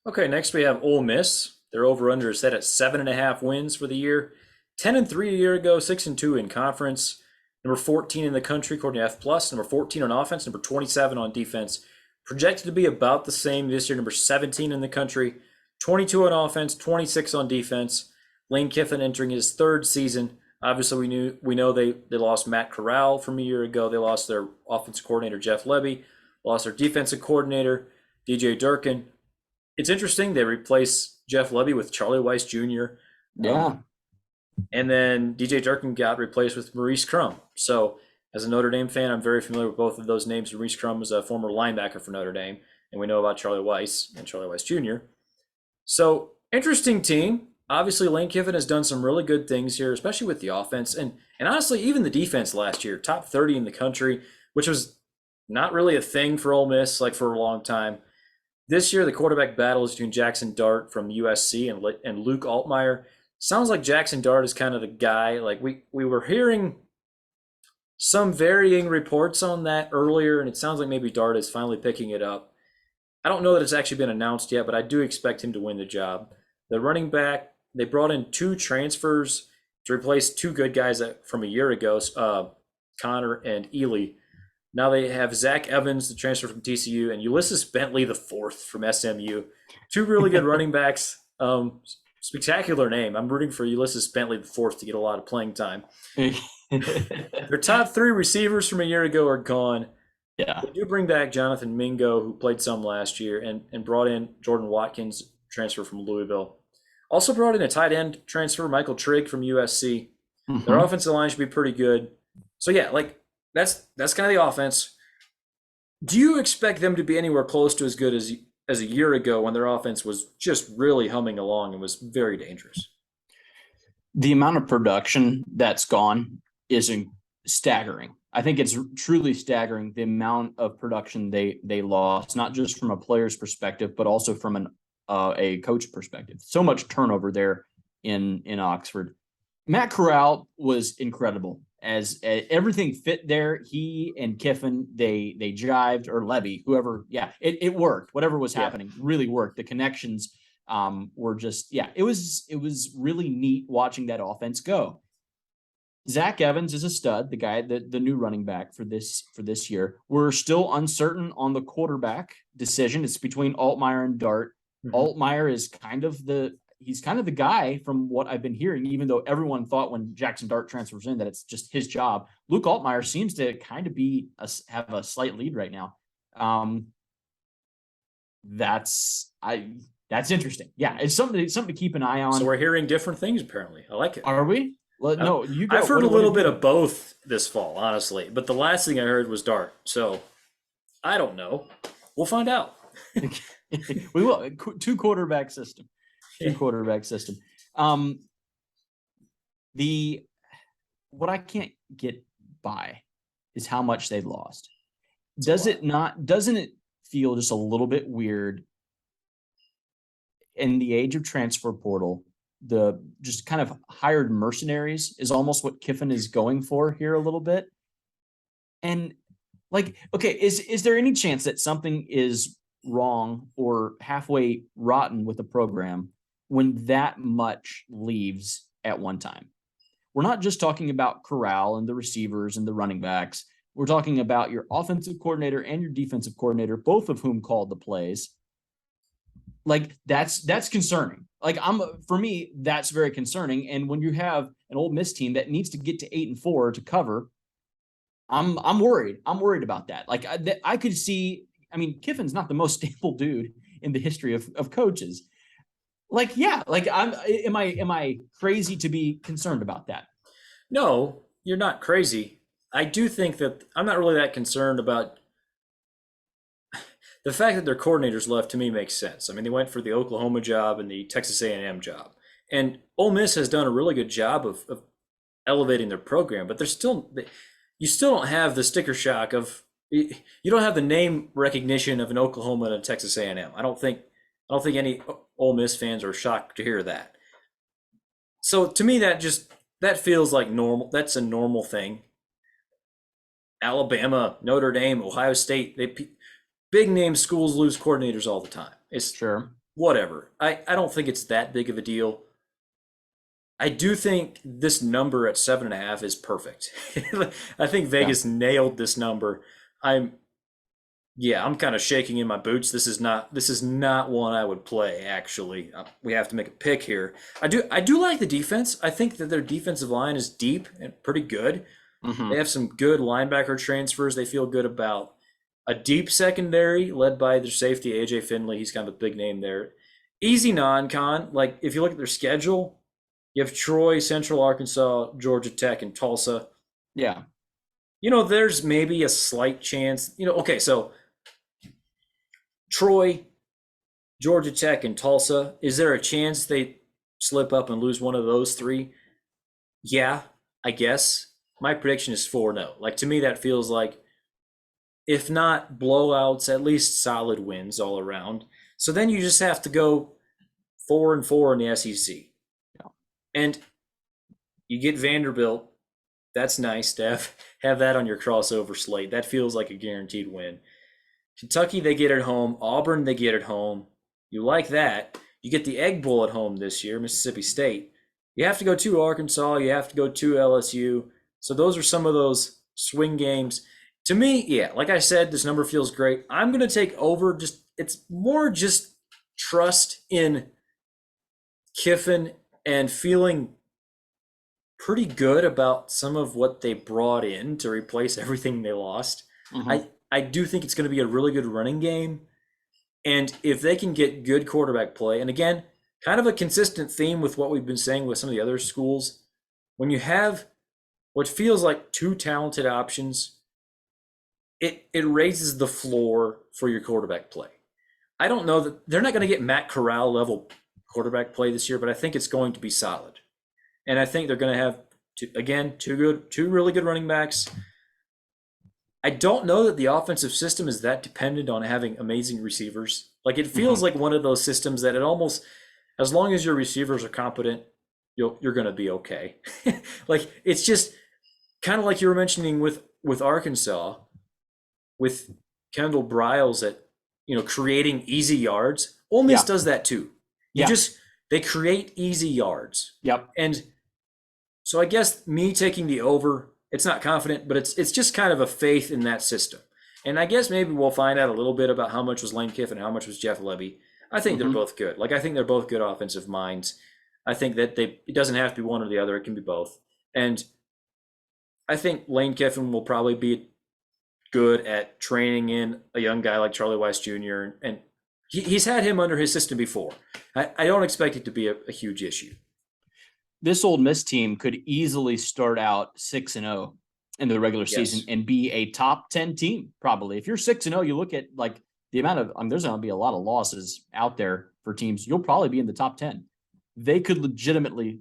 Okay, next we have Ole Miss. Their over/under is set at 7.5 wins for the year. 10-3 a year ago, 6-2 in conference. Number 14 in the country according to F plus. Number 14 on offense. Number 27 on defense. Projected to be about the same this year. Number 17 in the country. 22 on offense. 26 on defense. Lane Kiffin entering his third season. Obviously, we know they lost Matt Corral from a year ago. They lost their offensive coordinator Jeff Levy. Lost their defensive coordinator DJ Durkin. It's interesting. They replaced Jeff Levy with Charlie Weiss Jr. Yeah. And then DJ Durkin got replaced with Maurice Crum. So, as a Notre Dame fan, I'm very familiar with both of those names. Maurice Crum was a former linebacker for Notre Dame, and we know about Charlie Weiss and Charlie Weiss Jr. So, interesting team. Obviously, Lane Kiffin has done some really good things here, especially with the offense. And honestly, even the defense last year, top 30 in the country, which was not really a thing for Ole Miss like for a long time. This year, the quarterback battle is between Jackson Dart from USC and Luke Altmaier. Sounds like Jackson Dart is kind of the guy. Like we were hearing some varying reports on that earlier, and it sounds like maybe Dart is finally picking it up. I don't know that it's actually been announced yet, but I do expect him to win the job. The running back, they brought in two transfers to replace two good guys from a year ago, Connor and Ely. Now they have Zach Evans, the transfer from TCU, and Ulysses Bentley, the fourth from SMU. Two really good running backs. Spectacular name. I'm rooting for Ulysses Bentley, the fourth, to get a lot of playing time. Their top three receivers from a year ago are gone. Yeah. They do bring back Jonathan Mingo, who played some last year, and brought in Jordan Watkins, transfer from Louisville. Also brought in a tight end transfer, Michael Trigg from USC. Their offensive line should be pretty good. So yeah, like that's kind of the offense. Do you expect them to be anywhere close to as good as a year ago when their offense was just really humming along and was very dangerous? The amount of production that's gone is staggering. I think it's truly staggering the amount of production they lost, not just from a player's perspective, but also from a coach perspective. So much turnover there in Oxford. Matt Corral was incredible. As everything fit there, he and Kiffin, they jived, or Levy, whoever. Yeah, it worked. Whatever was happening really worked. The connections were just, it was really neat watching that offense go. Zach Evans is a stud, the guy, the new running back for this year. We're still uncertain on the quarterback decision. It's between Altmaier and Dart. Altmaier is kind of the guy from what I've been hearing, even though everyone thought when Jackson Dart transfers in that it's just his job. Luke Altmaier seems to kind of have a slight lead right now. That's interesting. Yeah, it's something to keep an eye on. So we're hearing different things apparently. I like it. Are we? Well, no, you go. I've heard a little bit of both this fall, honestly, but the last thing I heard was Dart. So I don't know. We'll find out. We will. Two quarterback system. What I can't get by is how much they've lost. Doesn't it feel just a little bit weird in the age of transfer portal? The just kind of hired mercenaries is almost what Kiffin is going for here a little bit. And like, okay, is there any chance that something is wrong or halfway rotten with the program when that much leaves at one time? We're not just talking about Corral and the receivers and the running backs. We're talking about your offensive coordinator and your defensive coordinator, both of whom called the plays. Like that's concerning. Like for me, that's very concerning. And when you have an Ole Miss team that needs to get to 8-4 to cover, I'm worried. I'm worried about that. Like I could see. I mean, Kiffin's not the most stable dude in the history of coaches. Like, yeah, like am I crazy to be concerned about that? No, you're not crazy. I do think that I'm not really that concerned about the fact that their coordinators left. To me makes sense. I mean, they went for the Oklahoma job and the Texas A&M job, and Ole Miss has done a really good job of elevating their program. But you still don't have the sticker shock of, you don't have the name recognition of an Oklahoma and a Texas A&M. I don't think any Ole Miss fans are shocked to hear that. So to me, that feels like normal. That's a normal thing. Alabama, Notre Dame, Ohio State, big name schools lose coordinators all the time. Sure. whatever. I don't think it's that big of a deal. I do think this number at 7.5 is perfect. I think Yeah. Vegas nailed this number. I'm Yeah, I'm kind of shaking in my boots. This is not one I would play actually. We have to make a pick here. I do like the defense. I think that their defensive line is deep and pretty good. They Hmm. have some good linebacker transfers. They feel good about a deep secondary led by their safety AJ Finley. He's kind of a big name there. Easy non-con. Like if you look at their schedule, you have Troy, Central Arkansas, Georgia Tech, and Tulsa. Yeah. There's maybe a slight chance. Okay, so Troy, Georgia Tech, and Tulsa. Is there a chance they slip up and lose one of those three? Yeah, I guess. My prediction is 4-0. Like to me, that feels like if not blowouts, at least solid wins all around. So then you just have to go 4-4 in the SEC, Yeah. and you get Vanderbilt. That's nice to have that on your crossover slate. That feels like a guaranteed win. Kentucky, they get at home. Auburn, they get at home. You like that. You get the Egg Bowl at home this year, Mississippi State. You have to go to Arkansas. You have to go to LSU. So those are some of those swing games. To me, yeah, like I said, this number feels great. I'm going to take over. It's more just trust in Kiffin and feeling pretty good about some of what they brought in to replace everything they lost. Hmm. I do think it's going to be a really good running game. And if they can get good quarterback play, and again, kind of a consistent theme with what we've been saying with some of the other schools, when you have what feels like two talented options, it raises the floor for your quarterback play. I don't know that they're not going to get Matt Corral level quarterback play this year, but I think it's going to be solid. And I think they're going to have two really good running backs. I don't know that the offensive system is that dependent on having amazing receivers. Like it feels Hmm. like one of those systems that it almost, as long as your receivers are competent, you're going to be okay. Like it's just kind of like you were mentioning with Arkansas, with Kendall Briles at creating easy yards. Ole Miss Yeah. does that too. You Yeah. just they create easy yards, Yep. and so I guess me taking the over, it's not confident, but it's just kind of a faith in that system. And I guess maybe we'll find out a little bit about how much was Lane Kiffin and how much was Jeff Lebby. I think they're Hmm. both good. Like I think they're both good offensive minds. I think that it doesn't have to be one or the other. It can be both. And I think Lane Kiffin will probably be good at training in a young guy like Charlie Weiss Jr. And he's had him under his system before. I don't expect it to be a huge issue. This Ole Miss team could easily start out 6-0 in the regular season Yes. and be a top 10 team, probably. If you're 6-0, you look at like the amount of, there's going to be a lot of losses out there for teams. You'll probably be in the top 10. They could legitimately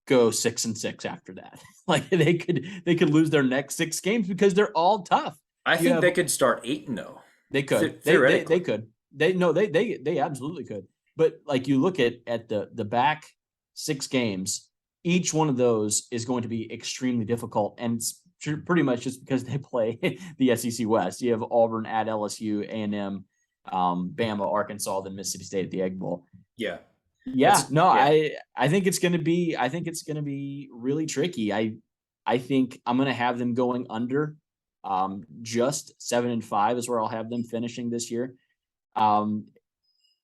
go 6-6 after that. Like they could lose their next 6 games because they're all tough. I You think have they could start 8-0. They could. They Theoretically. could. They no, they absolutely could. But like you look at the back 6 games, each one of those is going to be extremely difficult, and it's pretty much just because they play the SEC West. You have Auburn at LSU, A&M, Bama, Arkansas, then Mississippi State at the Egg Bowl. Yeah. Yeah, That's no, yeah. I think it's gonna be really tricky. I think I'm gonna have them going under. Just 7-5 is where I'll have them finishing this year. Um,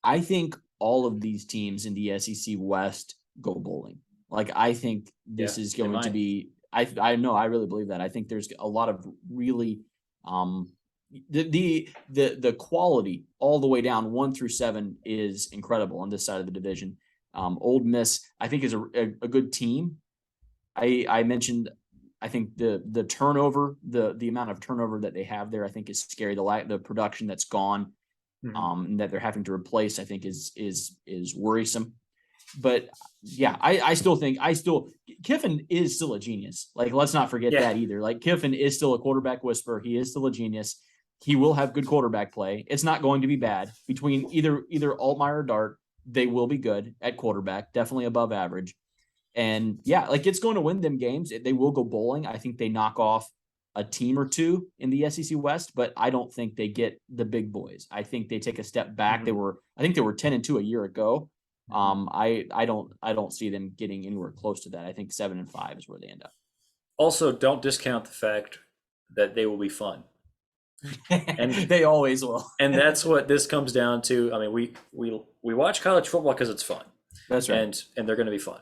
I think all of these teams in the SEC West go bowling. Like I think Yeah. this is They going to might. be. I know I really believe that. I think there's a lot of really um the quality all the way down 1 through 7 is incredible on this side of the division. Old Miss, I think, is a good team. I mentioned, I think the turnover, the amount of turnover that they have there, I think is scary. The production that's gone, Mhm. and that they're having to replace, I think is worrisome. But yeah, I still Kiffin is still a genius. Like let's not forget Yeah. that either. Like Kiffin is still a quarterback whisperer. He is still a genius. He will have good quarterback play. It's not going to be bad between either Altmaier or Dart. They will be good at quarterback, definitely above average. And yeah, like it's going to win them games. They will go bowling. I think they knock off. a team or two in the SEC West, but I don't think they get the big boys. I think they take a step back. Mhm. I think they were 10-2 a year ago. I don't see them getting anywhere close to that. I think 7-5 is where they end up. Also, don't discount the fact that they will be fun. And They always will. and that's what this comes down to. I mean, we watch college football because it's fun, That's right. and they're going to be fun.